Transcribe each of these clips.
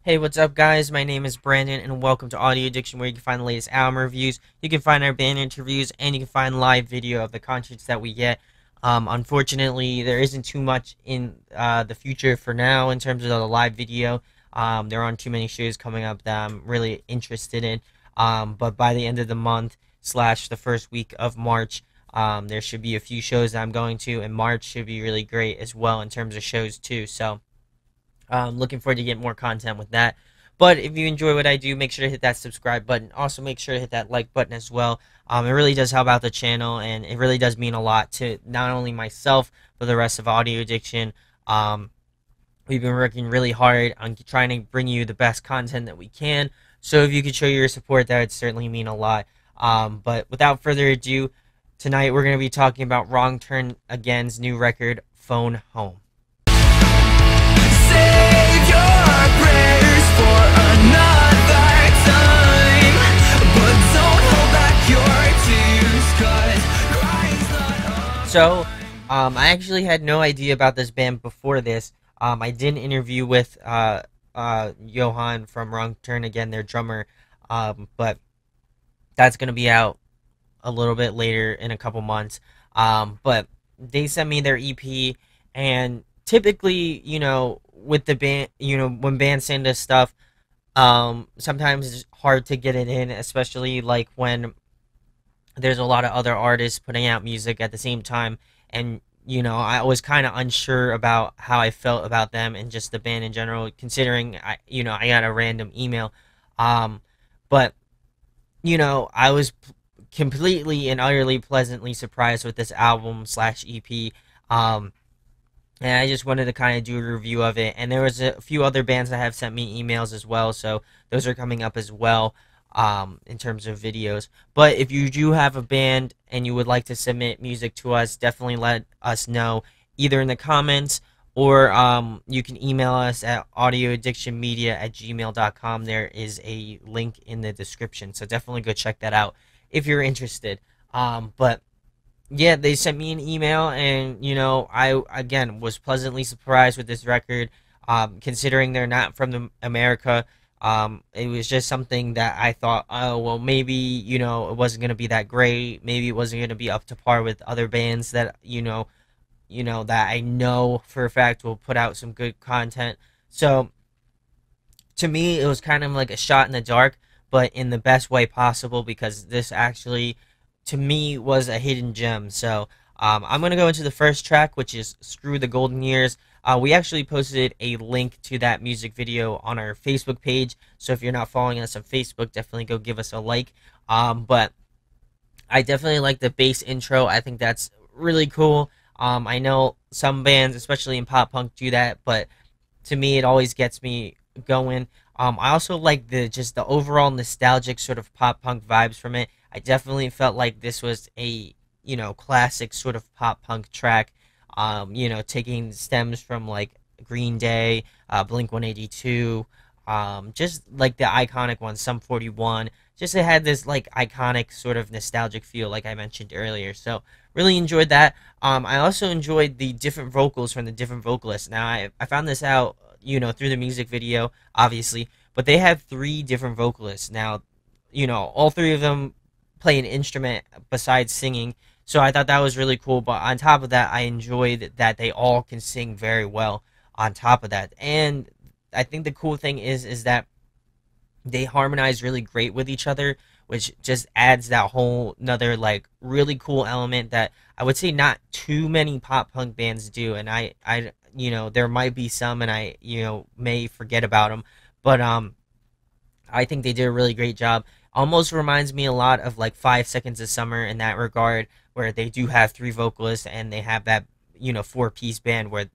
Hey, what's up, guys? My name is Brandon, and welcome to Audio Addiction, where you can find the latest album reviews. You can find our band interviews, and you can find live video of the concerts that we get. Unfortunately, there isn't too much in the future for now in terms of the live video. There aren't too many shows coming up that I'm really interested in. But by the end of the month slash the first week of March, there should be a few shows that I'm going to, and March should be really great as well in terms of shows too. So. Looking forward to get more content with that. But if you enjoy what I do, make sure to hit that subscribe button. Also, make sure to hit that like button as well. It really does help out the channel, and it really does mean a lot to not only myself, but the rest of Audio Addiction. We've been working really hard on trying to bring you the best content that we can. So if you could show your support, that would certainly mean a lot. But without further ado, tonight we're going to be talking about Wrong Turn Again's new record, Phone Home. Save your prayers for another time, but don't hold back your tears, 'cause crying's not So, I actually had no idea about this band before this. I did an interview with Johan from Wrong Turn Again, their drummer, but that's gonna be out a little bit later in a couple months. But they sent me their EP, and typically, with the band, when bands send us stuff, sometimes it's hard to get it in, especially like when there's a lot of other artists putting out music at the same time, and I was kind of unsure about how I felt about them and just the band in general, considering I got a random email. Um but I was completely and utterly pleasantly surprised with this album slash EP. And I just wanted to kind of do a review of it. And there was a few other bands that have sent me emails as well, so those are coming up as well, in terms of videos. But if you do have a band and you would like to submit music to us, definitely let us know either in the comments, or you can email us at audioaddictionmedia@gmail.com. There is a link in the description, so definitely go check that out if you're interested. But yeah, they sent me an email, and I again was pleasantly surprised with this record. Considering they're not from America, it was just something that I thought, oh well, maybe it wasn't gonna be that great. Maybe it wasn't gonna be up to par with other bands that that I know for a fact will put out some good content. So to me, it was kind of like a shot in the dark, but in the best way possible, because this actually, to me, was a hidden gem. So I'm going to go into the first track, which is Screw the Golden Years. We actually posted a link to that music video on our Facebook page, so if you're not following us on Facebook, definitely go give us a like. But I definitely like the bass intro. I think that's really cool. I know some bands, especially in pop punk, do that, but to me, it always gets me going. I also like the overall nostalgic sort of pop punk vibes from it. I definitely felt like this was a classic sort of pop punk track. Taking stems from like Green Day, Blink 182, just like the iconic ones, Sum 41. Just it had this like iconic sort of nostalgic feel, like I mentioned earlier. So really enjoyed that. I also enjoyed the different vocals from the different vocalists. Now I found this out, through the music video, obviously, but they have three different vocalists. Now, all three of them play an instrument besides singing, so I thought that was really cool. But on top of that, I enjoyed that they all can sing very well on top of that. And I think the cool thing is that they harmonize really great with each other, which just adds that whole another like really cool element that I would say not too many pop punk bands do. And I there might be some, and I may forget about them, but I think they did a really great job. Almost reminds me a lot of like 5 Seconds of Summer in that regard, where they do have three vocalists and they have that four-piece band where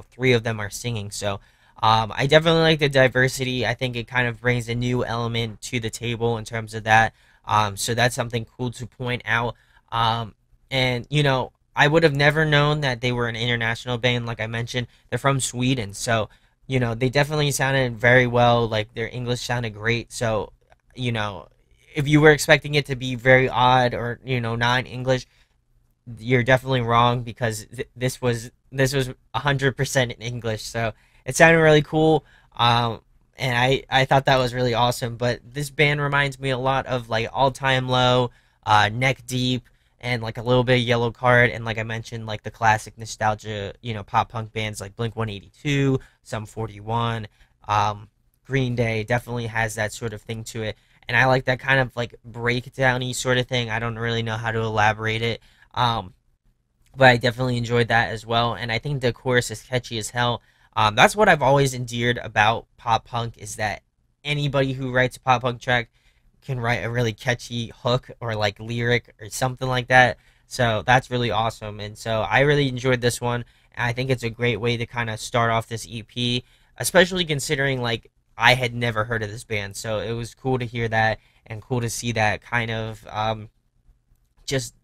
three of them are singing. So I definitely like the diversity. I think it kind of brings a new element to the table in terms of that. So that's something cool to point out. And I would have never known that they were an international band. Like I mentioned, they're from Sweden, so they definitely sounded very well. Like their English sounded great. So you know if you were expecting it to be very odd or non English, you're definitely wrong, because this was 100% in English. So it sounded really cool. And I thought that was really awesome. But this band reminds me a lot of like All Time Low, Neck Deep, and like a little bit of Yellow Card, and like I mentioned, like the classic nostalgia, pop punk bands like Blink 182, Sum 41, um, Green Day definitely has that sort of thing to it. And I like that kind of like breakdowny sort of thing. I don't really know how to elaborate it. Um, but I definitely enjoyed that as well. And I think the chorus is catchy as hell. That's what I've always endeared about pop punk is that anybody who writes a pop punk track can write a really catchy hook or like lyric or something like that. So that's really awesome. And so I really enjoyed this one. And I think it's a great way to kind of start off this EP, especially considering like I had never heard of this band. So it was cool to hear that and cool to see that kind of just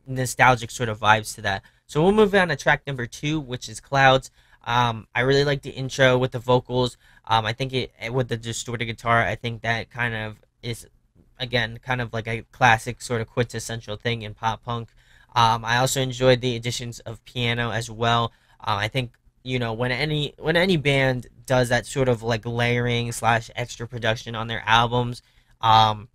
nostalgic sort of vibes to that. So we'll move on to track number two, which is Clouds. I really like the intro with the vocals. I think with the distorted guitar, I think that kind of is again kind of like a classic sort of quintessential thing in pop punk. I also enjoyed the additions of piano as well. I think when any band does that sort of like layering slash extra production on their albums, um,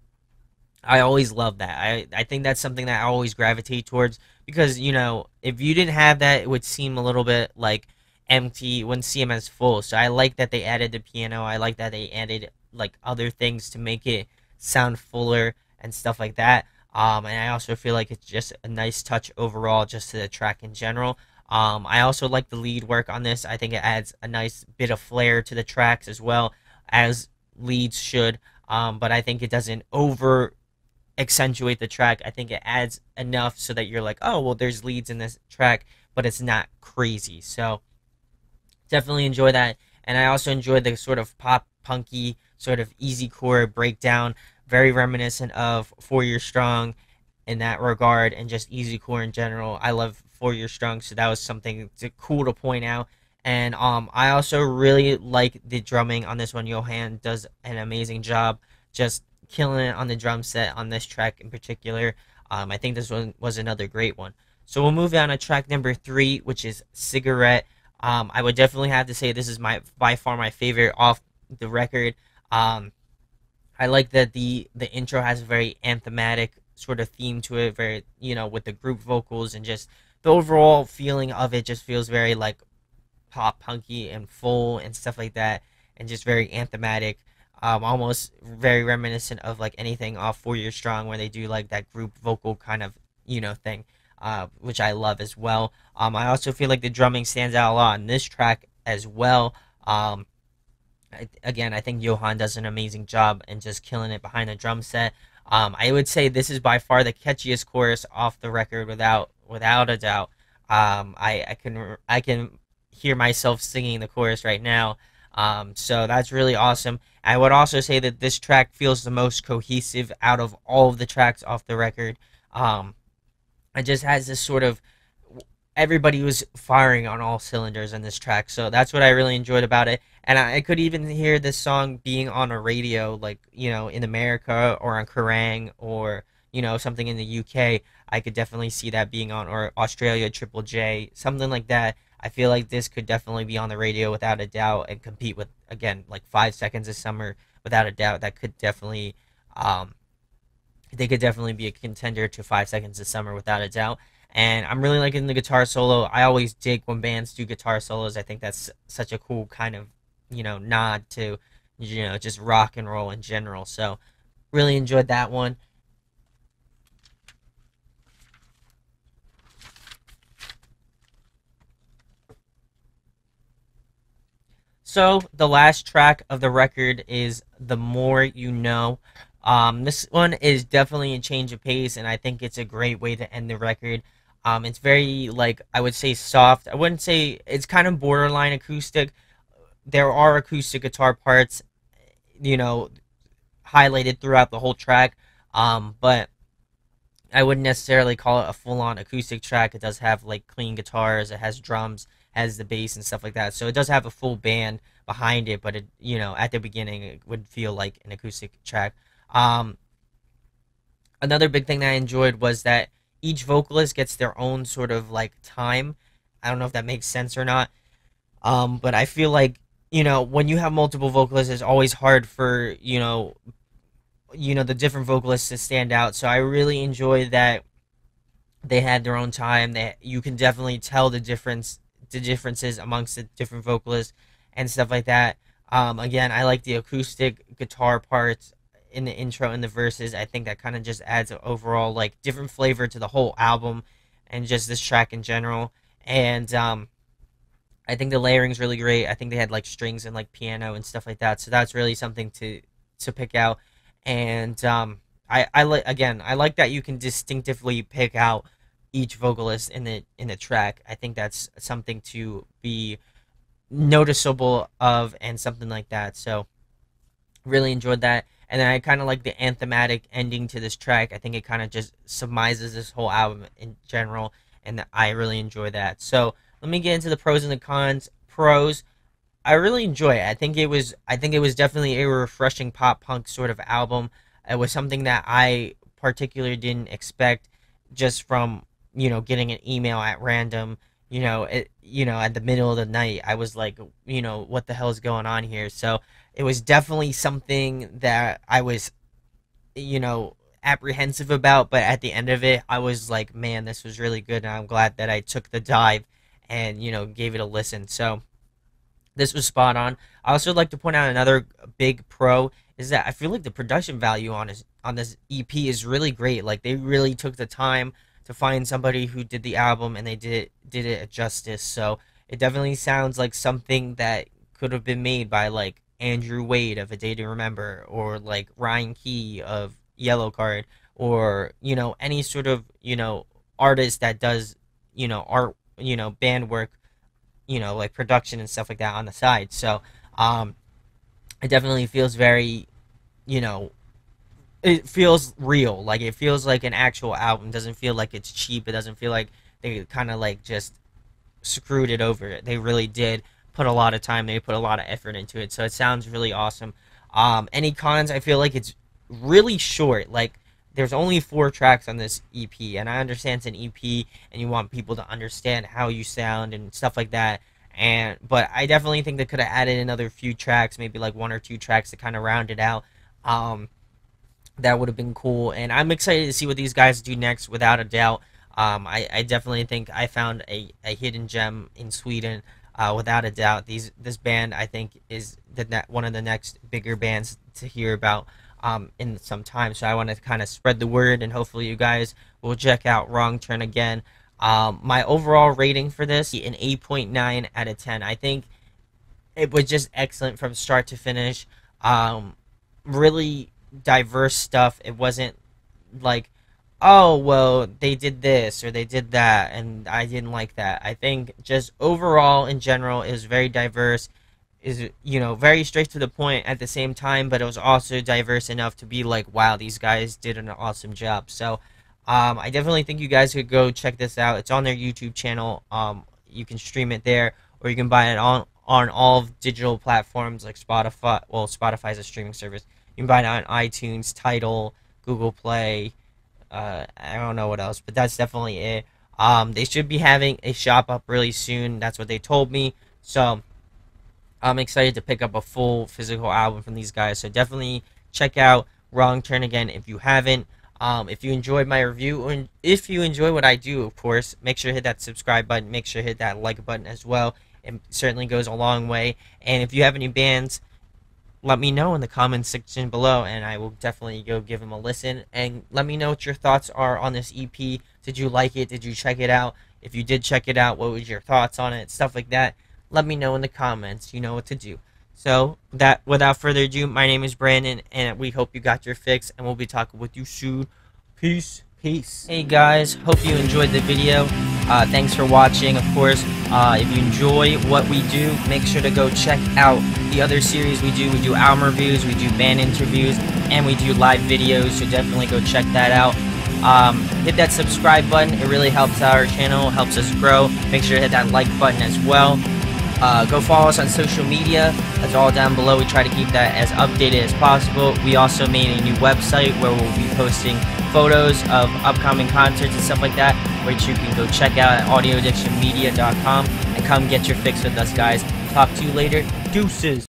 I always love that. I think that's something that I always gravitate towards because, if you didn't have that, it would seem a little bit like empty. Wouldn't see them as full. So I like that they added the piano. I like that they added like other things to make it sound fuller and stuff like that. And I also feel like it's just a nice touch overall just to the track in general. I also like the lead work on this. I think it adds a nice bit of flair to the tracks as well as leads should. But I think it doesn't over accentuate the track. I think it adds enough so that you're like, oh, well, there's leads in this track, but it's not crazy. So definitely enjoy that. And I also enjoy the sort of pop punky, sort of easy core breakdown, very reminiscent of 4 Year Strong in that regard, and just easy core in general. I love 4 Year Strong, so that was something cool to point out. And I also really like the drumming on this one. Johan does an amazing job, just killing it on the drum set on this track in particular. I think this one was another great one. So we'll move on to track number three, which is Cigarette. I would definitely have to say this is my by far my favorite off the record. Um, I like that the intro has a very anthematic sort of theme to it, very with the group vocals and just the overall feeling of it just feels very like pop punky and full and stuff like that, and just very anthematic. Almost very reminiscent of like anything off 4 Year Strong where they do like that group vocal kind of thing, which I love as well. I also feel like the drumming stands out a lot on this track as well. Again, I think Johan does an amazing job and just killing it behind the drum set. I would say this is by far the catchiest chorus off the record, without a doubt. I can hear myself singing the chorus right now. So that's really awesome. I would also say that this track feels the most cohesive out of all of the tracks off the record. Um, it just has this sort of everybody was firing on all cylinders in this track, so that's what I really enjoyed about it. And I could even hear this song being on a radio, like in America or on Kerrang or something in the UK. I could definitely see that being on, or Australia Triple J, something like that. I feel like this could definitely be on the radio without a doubt and compete with again like 5 seconds of summer without a doubt. That could definitely um, they could definitely be a contender to 5 seconds of summer without a doubt. And I'm really liking the guitar solo. I always dig when bands do guitar solos. I think that's such a cool kind of nod to just rock and roll in general. So really enjoyed that one. So the last track of the record is "The More You Know." This one is definitely a change of pace, and I think it's a great way to end the record. It's very like I would say soft. I wouldn't say it's kind of borderline acoustic. There are acoustic guitar parts, you know, highlighted throughout the whole track. But I wouldn't necessarily call it a full-on acoustic track. It does have like clean guitars, it has drums, has the bass and stuff like that. So it does have a full band behind it, but at the beginning it would feel like an acoustic track. Um, Another big thing that I enjoyed was that each vocalist gets their own sort of like time. I don't know if that makes sense or not. But I feel like when you have multiple vocalists, it's always hard for the different vocalists to stand out. So I really enjoy that they had their own time. That you can definitely tell the differences amongst the different vocalists and stuff like that. Again, I like the acoustic guitar parts in the intro and the verses. I think that kind of just adds an overall like different flavor to the whole album and just this track in general. And I think the layering's really great. I think they had like strings and like piano and stuff like that. So that's really something to pick out. And I like, again, I like that you can distinctively pick out each vocalist in the track. I think that's something to be noticeable of and something like that. So really enjoyed that. And then I kind of like the anthematic ending to this track. I think it kind of just summarizes this whole album in general, and I really enjoy that. So let me get into the pros and the cons. Pros, I really enjoy it. I think it was definitely a refreshing pop punk sort of album. It was something that I particularly didn't expect just from, getting an email at random, at the middle of the night. I was like, what the hell is going on here? So it was definitely something that I was, apprehensive about, but at the end of it, I was like, man, this was really good, and I'm glad that I took the dive and, gave it a listen. So this was spot on. I also like to point out another big pro is that I feel like the production value on this EP is really great. Like they really took the time to find somebody who did the album, and they did it justice. So it definitely sounds like something that could have been made by like Andrew Wade of A Day to Remember, or like Ryan Key of Yellow Card, or any sort of artist that does art, band work, like production and stuff like that on the side. So it definitely feels very, you know, it feels real. Like it feels like an actual album. It doesn't feel like it's cheap. It doesn't feel like they kind of like just screwed it over. It. They really did put a lot of time. They put a lot of effort into it. So it sounds really awesome. Any cons? I feel like it's really short. Like there's only 4 tracks on this EP, and I understand it's an EP, and you want people to understand how you sound and stuff like that. But I definitely think they could have added another few tracks, maybe like 1 or 2 tracks to kind of round it out. That would have been cool, and I'm excited to see what these guys do next, without a doubt. I definitely think I found a hidden gem in Sweden, without a doubt. This band, I think, is one of the next bigger bands to hear about in some time. So I want to kind of spread the word, and hopefully you guys will check out Wrong Turn again. My overall rating for this, an 8.9 out of 10. I think it was just excellent from start to finish. Really diverse stuff. It wasn't like, oh, well, they did this or they did that, and I didn't like that. I think just overall, in general, is very diverse, is, very straight to the point at the same time, but it was also diverse enough to be like, wow, these guys did an awesome job. So, I definitely think you guys could go check this out. It's on their YouTube channel. You can stream it there, or you can buy it on all digital platforms like Spotify. Well, Spotify is a streaming service. You can buy it on iTunes, Tidal, Google Play. I don't know what else, but that's definitely it. They should be having a shop up really soon. That's what they told me. So I'm excited to pick up a full physical album from these guys. So definitely check out Wrong Turn again if you haven't. If you enjoyed my review, and if you enjoy what I do, of course, make sure to hit that subscribe button. Make sure to hit that like button as well. It certainly goes a long way. And if you have any bands, let me know in the comments section below, and I will definitely go give them a listen. And let me know what your thoughts are on this EP. Did you like it? Did you check it out? If you did check it out, what was your thoughts on it? Stuff like that. Let me know in the comments. You know what to do. So, without further ado, my name is Brandon, and we hope you got your fix, and we'll be talking with you soon. Peace. Peace. Hey guys, hope you enjoyed the video. Thanks for watching. Of course, if you enjoy what we do, make sure to go check out the other series we do. We do album reviews, we do band interviews, and we do live videos, so definitely go check that out. Hit that subscribe button. It really helps out our channel, helps us grow. Make sure to hit that like button as well. Go follow us on social media. That's all down below. We try to keep that as updated as possible. We also made a new website where we'll be posting photos of upcoming concerts and stuff like that, which you can go check out at audioaddictionmedia.com and come get your fix with us, guys. Talk to you later. Deuces.